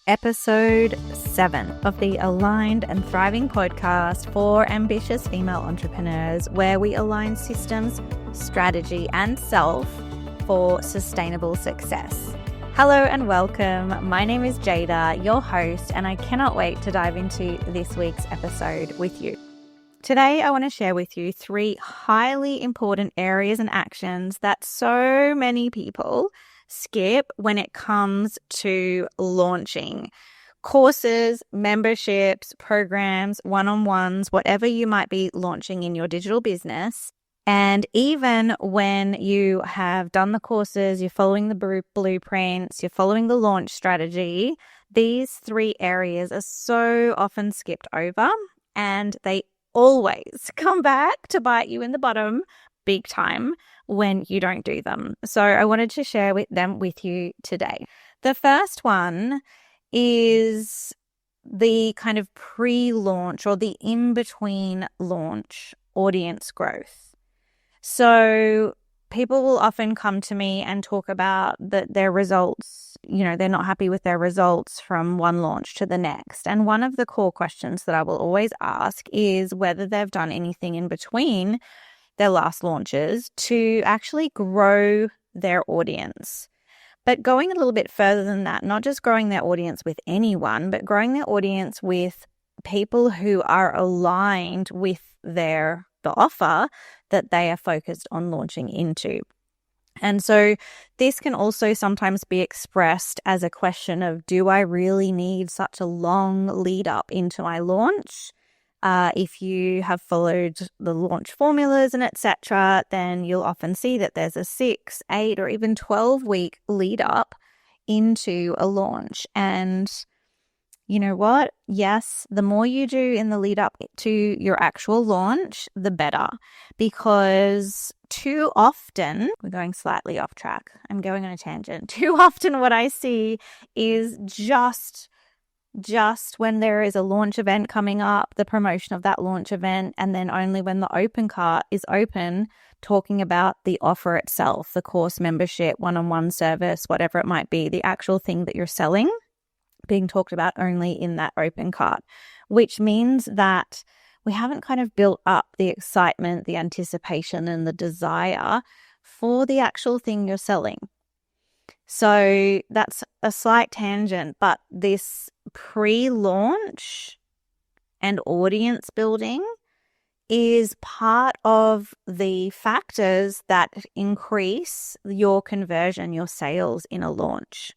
episode 7 of the Aligned and Thriving podcast for ambitious female entrepreneurs, where we align systems, strategy, and self for sustainable success. Hello and welcome. My name is Jada, your host, and I cannot wait to dive into this week's episode with you. Today, I want to share with you 3 highly important areas and actions that so many people skip when it comes to launching courses, memberships, programs, one-on-ones, whatever you might be launching in your digital business. And even when you have done the courses, you're following the blueprints, you're following the launch strategy, these 3 areas are so often skipped over, and they always come back to bite you in the bottom big time when you don't do them. So I wanted to share them with you today. The first one is the kind of pre-launch or the in-between launch audience growth. So people will often come to me and talk about their results, they're not happy with their results from one launch to the next. And one of the core questions that I will always ask is whether they've done anything in between their last launches to actually grow their audience. But going a little bit further than that, not just growing their audience with anyone, but growing their audience with people who are aligned with the offer that they are focused on launching into. And so this can also sometimes be expressed as a question of, do I really need such a long lead up into my launch? If you have followed the launch formulas and etc., then you'll often see that there's a 6, 8, or even 12-week lead up into a launch. And you know what? Yes, the more you do in the lead up to your actual launch, the better. Because too often, we're going slightly off track. I'm going on a tangent. Too often what I see is just when there is a launch event coming up, the promotion of that launch event, and then only when the open cart is open, talking about the offer itself, the course, membership, one-on-one service, whatever it might be, the actual thing that you're selling, being talked about only in that open cart, which means that we haven't kind of built up the excitement, the anticipation, and the desire for the actual thing you're selling. So that's a slight tangent, but this pre-launch and audience building is part of the factors that increase your conversion, your sales in a launch.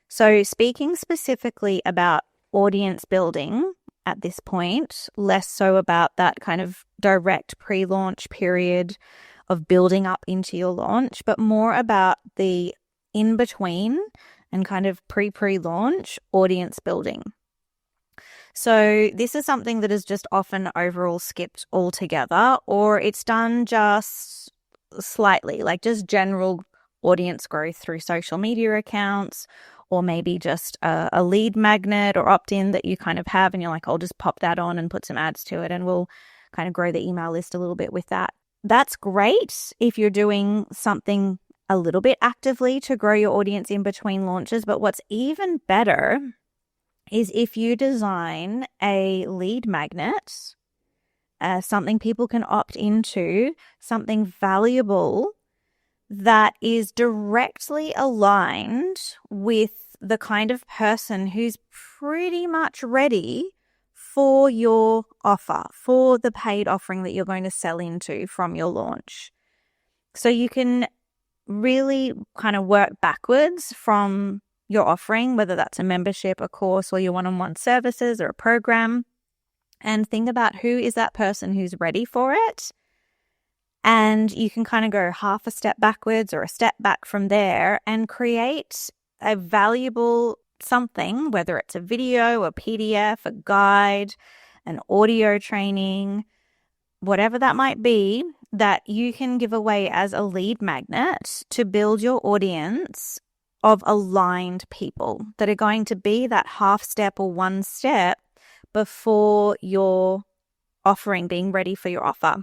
So speaking specifically about audience building at this point, less so about that kind of direct pre-launch period of building up into your launch, but more about the in-between and kind of pre-launch audience building. So this is something that is just often overall skipped altogether, or it's done just slightly, like just general audience growth through social media accounts, or maybe just a lead magnet or opt-in that you kind of have, and you're like, I'll just pop that on and put some ads to it, and we'll kind of grow the email list a little bit with that. That's great if you're doing something a little bit actively to grow your audience in between launches. But what's even better is if you design a lead magnet, something people can opt into, something valuable that is directly aligned with the kind of person who's pretty much ready for your offer, for the paid offering that you're going to sell into from your launch. So you can really kind of work backwards from your offering, whether that's a membership, a course, or your one-on-one services or a program, and think about who is that person who's ready for it. And you can kind of go half a step backwards or a step back from there and create a valuable something, whether it's a video, a PDF, a guide, an audio training, whatever that might be, that you can give away as a lead magnet to build your audience of aligned people that are going to be that half step or one step before your offering being ready for your offer.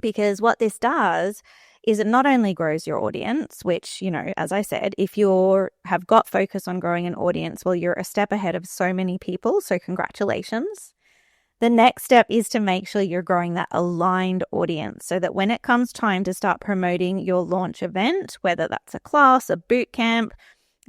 Because what this does is it not only grows your audience, which, as I said, if you have got focus on growing an audience, well, you're a step ahead of so many people. So congratulations. The next step is to make sure you're growing that aligned audience so that when it comes time to start promoting your launch event, whether that's a class, a boot camp,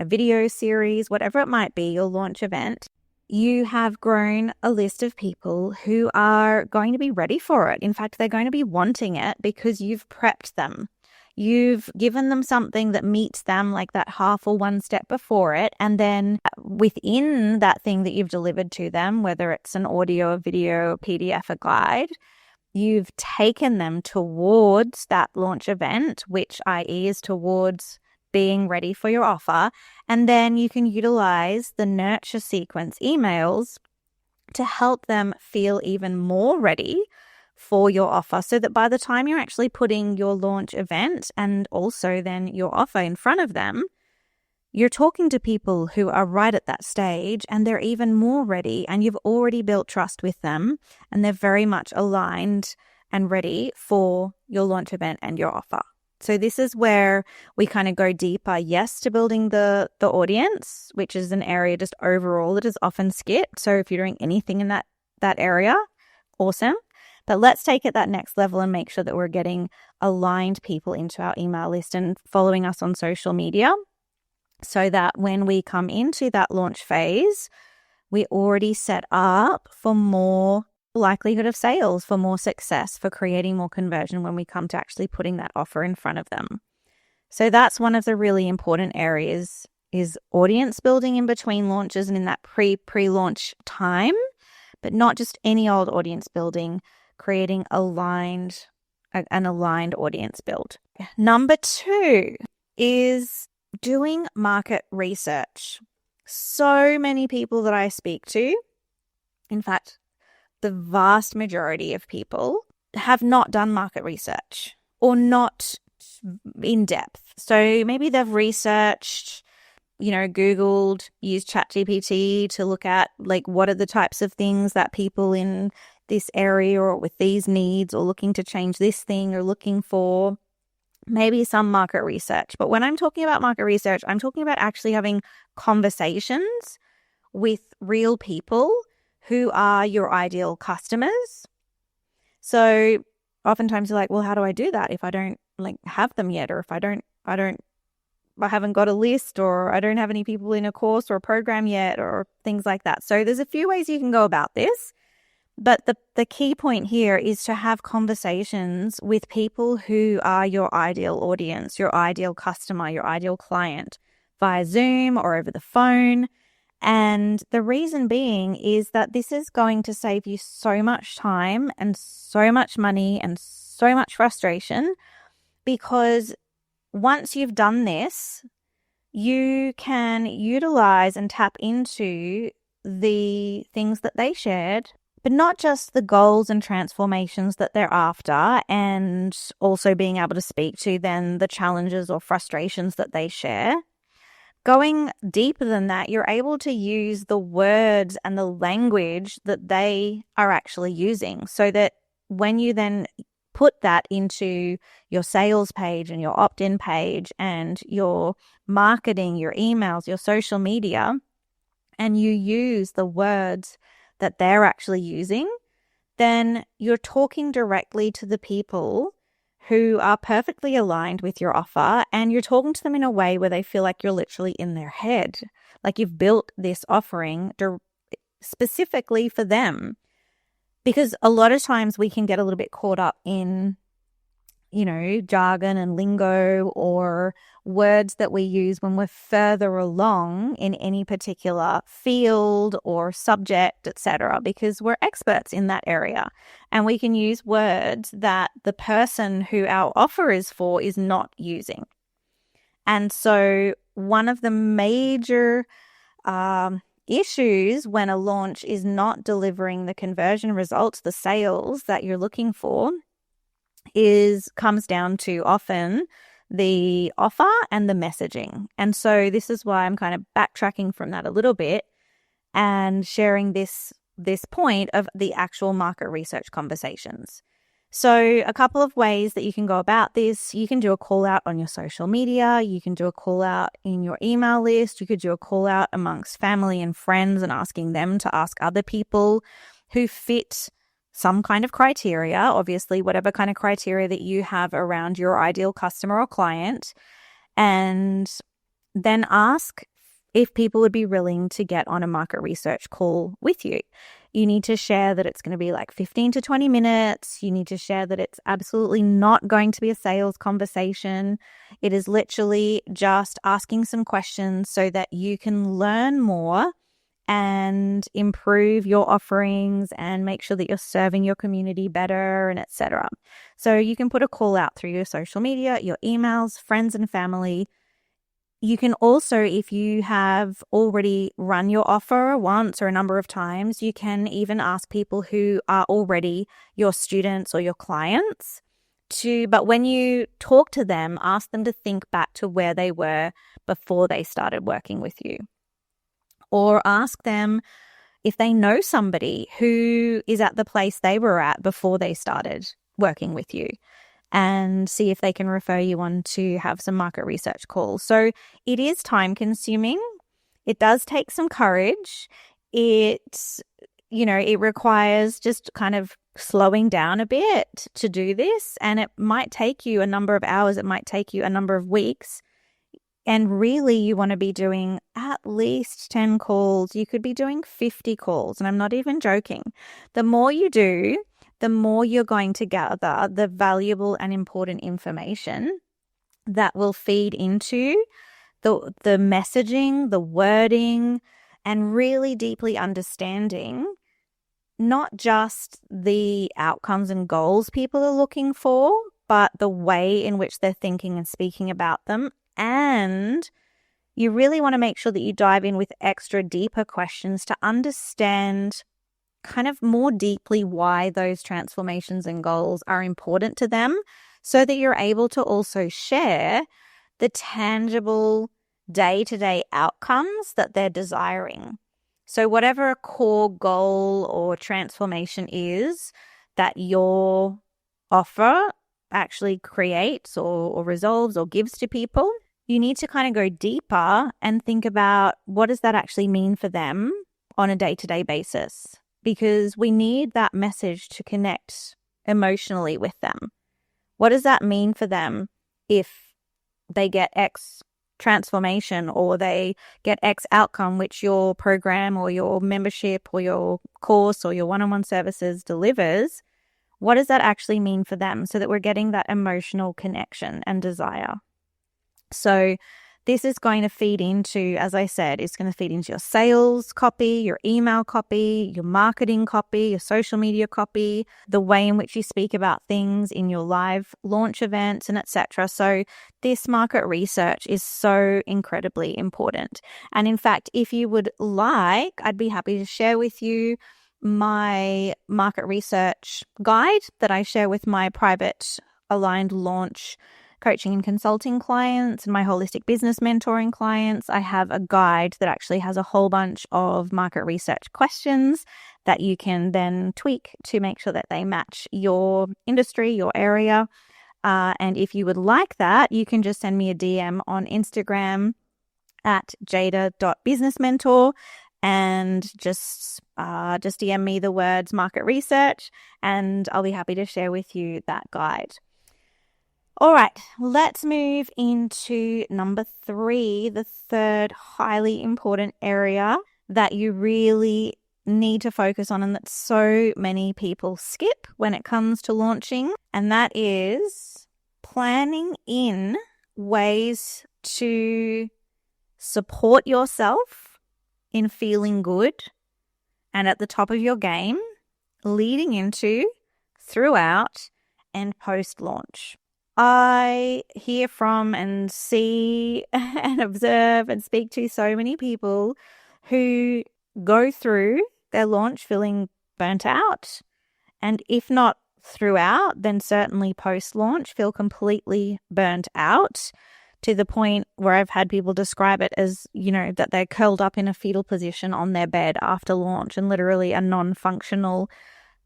a video series, whatever it might be, your launch event, you have grown a list of people who are going to be ready for it. In fact, they're going to be wanting it because you've prepped them. You've given them something that meets them like that half or one step before it. And then within that thing that you've delivered to them, whether it's an audio, a video, a PDF, a guide, you've taken them towards that launch event, which i.e. is towards being ready for your offer. And then you can utilize the nurture sequence emails to help them feel even more ready for your offer so that by the time you're actually putting your launch event and also then your offer in front of them, you're talking to people who are right at that stage and they're even more ready and you've already built trust with them and they're very much aligned and ready for your launch event and your offer. So this is where we kind of go deeper, yes, to building the audience, which is an area just overall that is often skipped. So if you're doing anything in that area, awesome. But let's take it that next level and make sure that we're getting aligned people into our email list and following us on social media so that when we come into that launch phase, we already set up for more likelihood of sales, for more success, for creating more conversion when we come to actually putting that offer in front of them. So that's one of the really important areas is audience building in between launches and in that pre-launch time, but not just any old audience building, creating an aligned audience build. Number 2 is doing market research. So many people that I speak to, in fact, the vast majority of people have not done market research or not in depth. So maybe they've researched, Googled, used ChatGPT to look at like what are the types of things that people in this area or with these needs or looking to change this thing or looking for, maybe some market research. But when I'm talking about market research, I'm talking about actually having conversations with real people who are your ideal customers. So oftentimes you're like, well, how do I do that if I don't have them yet, or if I haven't got a list, or I don't have any people in a course or a program yet, or things like that. So there's a few ways you can go about this. But the key point here is to have conversations with people who are your ideal audience, your ideal customer, your ideal client via Zoom or over the phone. And the reason being is that this is going to save you so much time and so much money and so much frustration, because once you've done this, you can utilize and tap into the things that they shared, but not just the goals and transformations that they're after, and also being able to speak to then the challenges or frustrations that they share. Going deeper than that, you're able to use the words and the language that they are actually using, so that when you then put that into your sales page and your opt-in page and your marketing, your emails, your social media, and you use the words that they're actually using, then you're talking directly to the people who are perfectly aligned with your offer, and you're talking to them in a way where they feel like you're literally in their head, like you've built this offering specifically for them. Because a lot of times we can get a little bit caught up in, jargon and lingo or words that we use when we're further along in any particular field or subject, etc., because we're experts in that area. And we can use words that the person who our offer is for is not using. And so one of the major issues when a launch is not delivering the conversion results, the sales that you're looking for, comes down to often the offer and the messaging. And so this is why I'm kind of backtracking from that a little bit and sharing this point of the actual market research conversations. So a couple of ways that you can go about this: you can do a call out on your social media, you can do a call out in your email list, you could do a call out amongst family and friends and asking them to ask other people who fit some kind of criteria, obviously whatever kind of criteria that you have around your ideal customer or client, and then ask if people would be willing to get on a market research call with you. You need to share that it's going to be like 15 to 20 minutes. You need to share that it's absolutely not going to be a sales conversation. It is literally just asking some questions so that you can learn more and improve your offerings and make sure that you're serving your community better, and etc. So you can put a call out through your social media, your emails, friends and family. You can also, if you have already run your offer once or a number of times, you can even ask people who are already your students or your clients but when you talk to them, ask them to think back to where they were before they started working with you. Or ask them if they know somebody who is at the place they were at before they started working with you, and see if they can refer you on to have some market research calls. So it is time consuming. It does take some courage. It requires just kind of slowing down a bit to do this. And it might take you a number of hours. It might take you a number of weeks. And really, you want to be doing at least 10 calls. You could be doing 50 calls. And I'm not even joking. The more you do, the more you're going to gather the valuable and important information that will feed into the messaging, the wording, and really deeply understanding not just the outcomes and goals people are looking for, but the way in which they're thinking and speaking about them. And you really want to make sure that you dive in with extra deeper questions to understand kind of more deeply why those transformations and goals are important to them, so that you're able to also share the tangible day-to-day outcomes that they're desiring. So whatever a core goal or transformation is that your offer actually creates or resolves or gives to people, you need to kind of go deeper and think about what does that actually mean for them on a day-to-day basis, because we need that message to connect emotionally with them. What does that mean for them if they get X transformation or they get X outcome, which your program or your membership or your course or your one-on-one services delivers? What does that actually mean for them, so that we're getting that emotional connection and desire? So this is going to feed into, as I said, it's going to feed into your sales copy, your email copy, your marketing copy, your social media copy, the way in which you speak about things in your live launch events, and etc. So this market research is so incredibly important. And in fact, if you would like, I'd be happy to share with you my market research guide that I share with my private aligned launch coaching and consulting clients and my holistic business mentoring clients. I have a guide that actually has a whole bunch of market research questions that you can then tweak to make sure that they match your industry, your area. And if you would like that, you can just send me a DM on Instagram at jada.businessmentor and just DM me the words market research, and I'll be happy to share with you that guide. All right, let's move into number 3, the third highly important area that you really need to focus on and that so many people skip when it comes to launching, and that is planning in ways to support yourself in feeling good and at the top of your game leading into, throughout, and post-launch. I hear from and see and observe and speak to so many people who go through their launch feeling burnt out, and if not throughout, then certainly post-launch feel completely burnt out, to the point where I've had people describe it as, that they're curled up in a fetal position on their bed after launch and literally are non-functional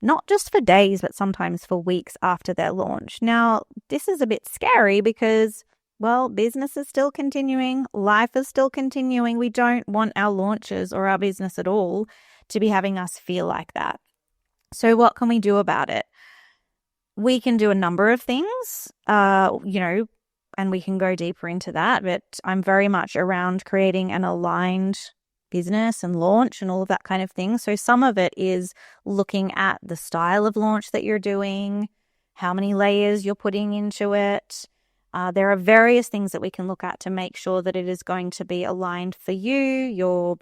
not just for days, but sometimes for weeks after their launch. Now, this is a bit scary because, well, business is still continuing, life is still continuing. We don't want our launches or our business at all to be having us feel like that. So what can we do about it? We can do a number of things, and we can go deeper into that, but I'm very much around creating an aligned business and launch and all of that kind of thing. So some of it is looking at the style of launch that you're doing, how many layers you're putting into it. There are various things that we can look at to make sure that it is going to be aligned for you, your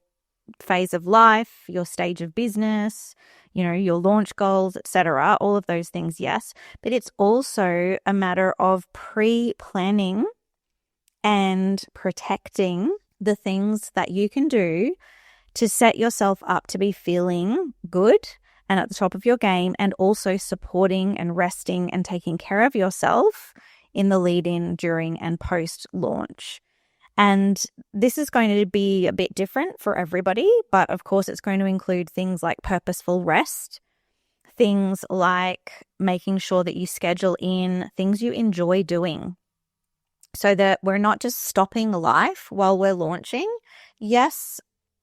phase of life, your stage of business, your launch goals, etc. All of those things, yes. But it's also a matter of pre-planning and protecting the things that you can do to set yourself up to be feeling good and at the top of your game, and also supporting and resting and taking care of yourself in the lead in, during, and post launch. And this is going to be a bit different for everybody, but of course it's going to include things like purposeful rest, things like making sure that you schedule in things you enjoy doing so that we're not just stopping life while we're launching. Yes,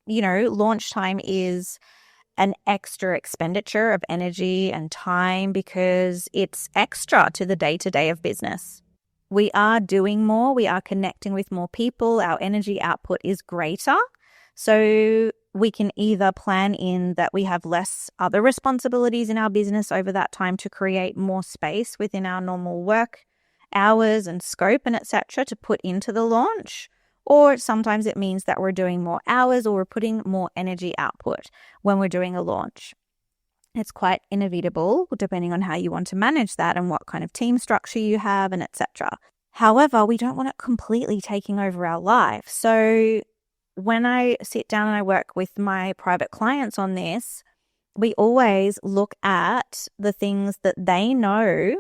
launch time is an extra expenditure of energy and time because it's extra to the day-to-day of business. We are doing more, we are connecting with more people, our energy output is greater. So we can either plan in that we have less other responsibilities in our business over that time to create more space within our normal work hours and scope and etc. to put into the launch. Or sometimes it means that we're doing more hours or we're putting more energy output when we're doing a launch. It's quite inevitable depending on how you want to manage that and what kind of team structure you have and etc. However, we don't want it completely taking over our life. So when I sit down and I work with my private clients on this, we always look at the things that they know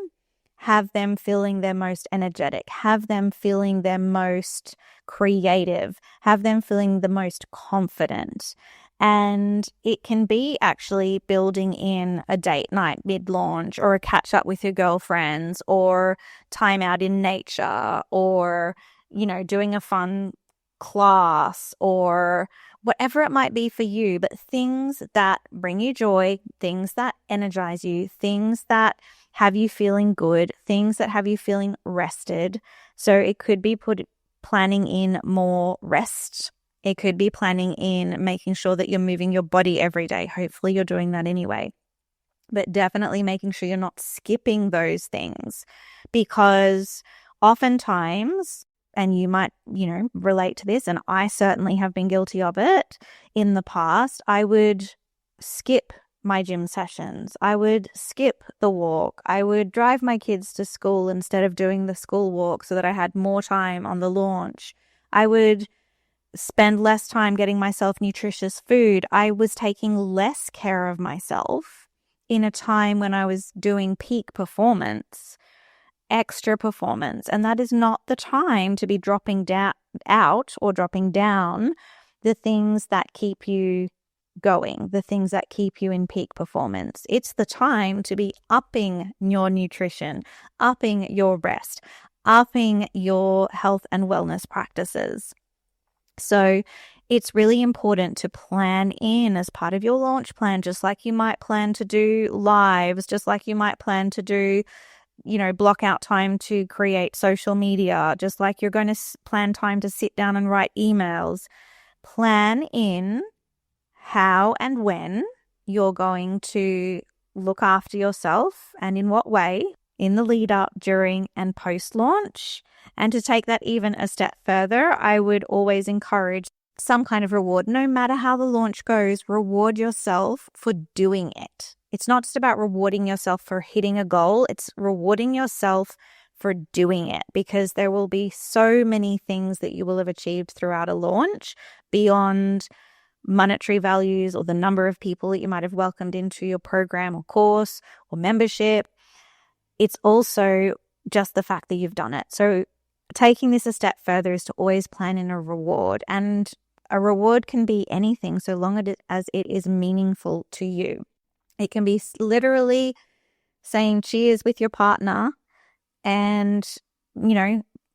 have them feeling their most energetic, have them feeling their most creative, have them feeling the most confident. And it can be actually building in a date night mid-launch or a catch up with your girlfriends or time out in nature or, doing a fun class or whatever it might be for you, but things that bring you joy, things that energize you, things that have you feeling good, things that have you feeling rested. So it could be planning in more rest. It could be planning in making sure that you're moving your body every day. Hopefully you're doing that anyway. But definitely making sure you're not skipping those things, because oftentimes, and you might, relate to this, and I certainly have been guilty of it in the past, I would skip my gym sessions. I would skip the walk. I would drive my kids to school instead of doing the school walk so that I had more time on the launch. I would spend less time getting myself nutritious food. I was taking less care of myself in a time when I was doing peak performance, extra performance. And that is not the time to be dropping out or dropping down the things that keep you going, the things that keep you in peak performance. It's the time to be upping your nutrition, upping your rest, upping your health and wellness practices. So it's really important to plan in as part of your launch plan, just like you might plan to do lives, just like you might plan to do, block out time to create social media, just like you're going to plan time to sit down and write emails. Plan in how and when you're going to look after yourself and in what way in the lead up, during, and post launch. And to take that even a step further, I would always encourage some kind of reward. No matter how the launch goes, reward yourself for doing it. It's not just about rewarding yourself for hitting a goal. It's rewarding yourself for doing it, because there will be so many things that you will have achieved throughout a launch beyond monetary values or the number of people that you might have welcomed into your program or course or membership. It's also just the fact that you've done it. So taking this a step further is to always plan in a reward, and a reward can be anything so long as it is meaningful to you. It can be literally saying cheers with your partner and,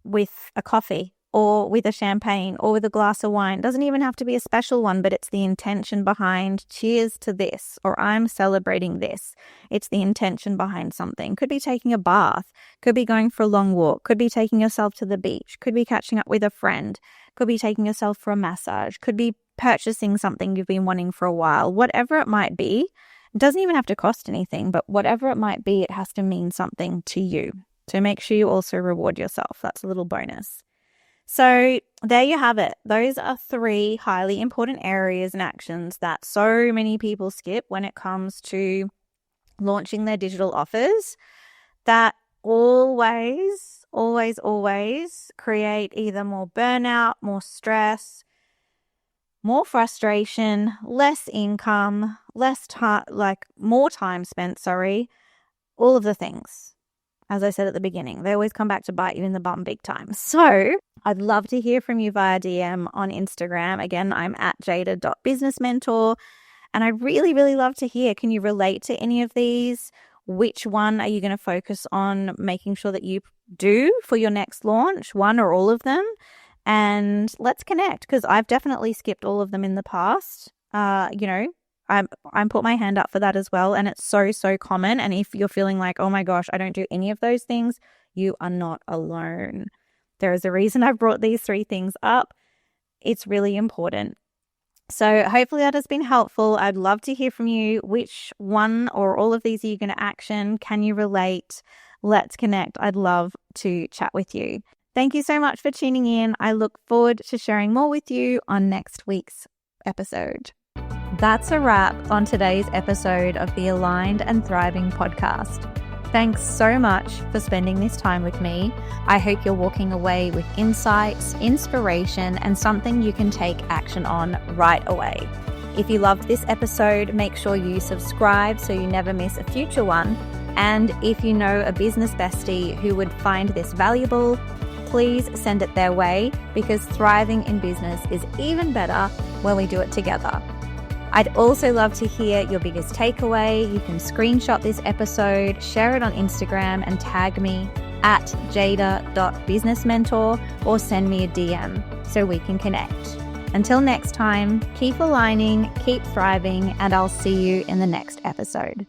with a coffee or with a champagne or with a glass of wine. It doesn't even have to be a special one, but it's the intention behind cheers to this, or I'm celebrating this. It's the intention behind something. Could be taking a bath, could be going for a long walk, could be taking yourself to the beach, could be catching up with a friend, could be taking yourself for a massage, could be purchasing something you've been wanting for a while. Whatever it might be, it doesn't even have to cost anything, but whatever it might be, it has to mean something to you. So make sure you also reward yourself. That's a little bonus. So there you have it. Those are 3 highly important areas and actions that so many people skip when it comes to launching their digital offers that always create either more burnout, more stress, more frustration, less income, more time spent, all of the things. As I said at the beginning, they always come back to bite you in the bum big time. So I'd love to hear from you via DM on Instagram. Again, I'm at jada.businessmentor. And I really, really love to hear, can you relate to any of these? Which one are you going to focus on making sure that you do for your next launch, one or all of them? And let's connect, because I've definitely skipped all of them in the past. I'm put my hand up for that as well. And it's so common. And if you're feeling like, oh my gosh, I don't do any of those things, you are not alone. There is a reason I've brought these 3 things up. It's really important. So hopefully that has been helpful. I'd love to hear from you. Which one or all of these are you going to action? Can you relate? Let's connect. I'd love to chat with you. Thank you so much for tuning in. I look forward to sharing more with you on next week's episode. That's a wrap on today's episode of the Aligned and Thriving podcast. Thanks so much for spending this time with me. I hope you're walking away with insights, inspiration, and something you can take action on right away. If you loved this episode, make sure you subscribe so you never miss a future one. And if you know a business bestie who would find this valuable, please send it their way, because thriving in business is even better when we do it together. I'd also love to hear your biggest takeaway. You can screenshot this episode, share it on Instagram, and tag me at jada.businessmentor, or send me a DM so we can connect. Until next time, keep aligning, keep thriving, and I'll see you in the next episode.